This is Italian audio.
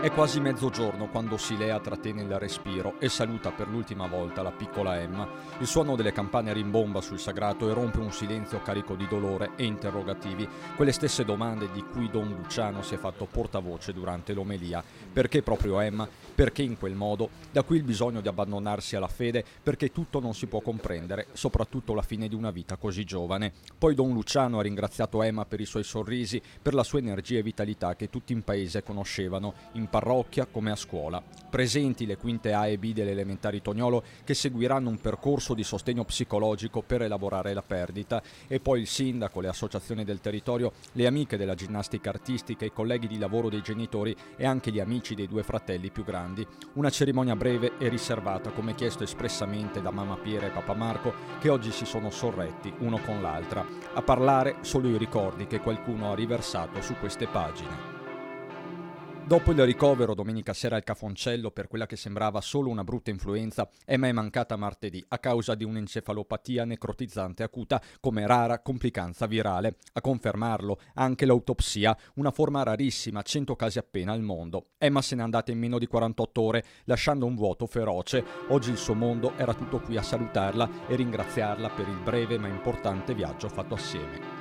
È quasi mezzogiorno quando Silea trattiene il respiro e saluta per l'ultima volta la piccola Emma. Il suono delle campane rimbomba sul sagrato e rompe un silenzio carico di dolore e interrogativi, quelle stesse domande di cui Don Luciano si è fatto portavoce durante l'omelia. Perché proprio Emma? Perché in quel modo? Da qui il bisogno di abbandonarsi alla fede, perché tutto non si può comprendere, soprattutto la fine di una vita così giovane. Poi Don Luciano ha ringraziato Emma per i suoi sorrisi, per la sua energia e vitalità che tutti in paese conoscevano, in parrocchia come a scuola. Presenti le quinte A e B delle elementari Toniolo che seguiranno un percorso di sostegno psicologico per elaborare la perdita, e poi il sindaco, le associazioni del territorio, le amiche della ginnastica artistica, i colleghi di lavoro dei genitori e anche gli amici dei due fratelli più grandi. Una cerimonia breve e riservata, come chiesto espressamente da mamma Piera e papà Marco, che oggi si sono sorretti uno con l'altra. A parlare solo i ricordi che qualcuno ha riversato su queste pagine. Dopo il ricovero domenica sera al Cafoncello per quella che sembrava solo una brutta influenza, Emma è mancata martedì a causa di un'encefalopatia necrotizzante acuta come rara complicanza virale. A confermarlo anche l'autopsia, una forma rarissima, 100 casi appena al mondo. Emma se n'è andata in meno di 48 ore, lasciando un vuoto feroce. Oggi il suo mondo era tutto qui a salutarla e ringraziarla per il breve ma importante viaggio fatto assieme.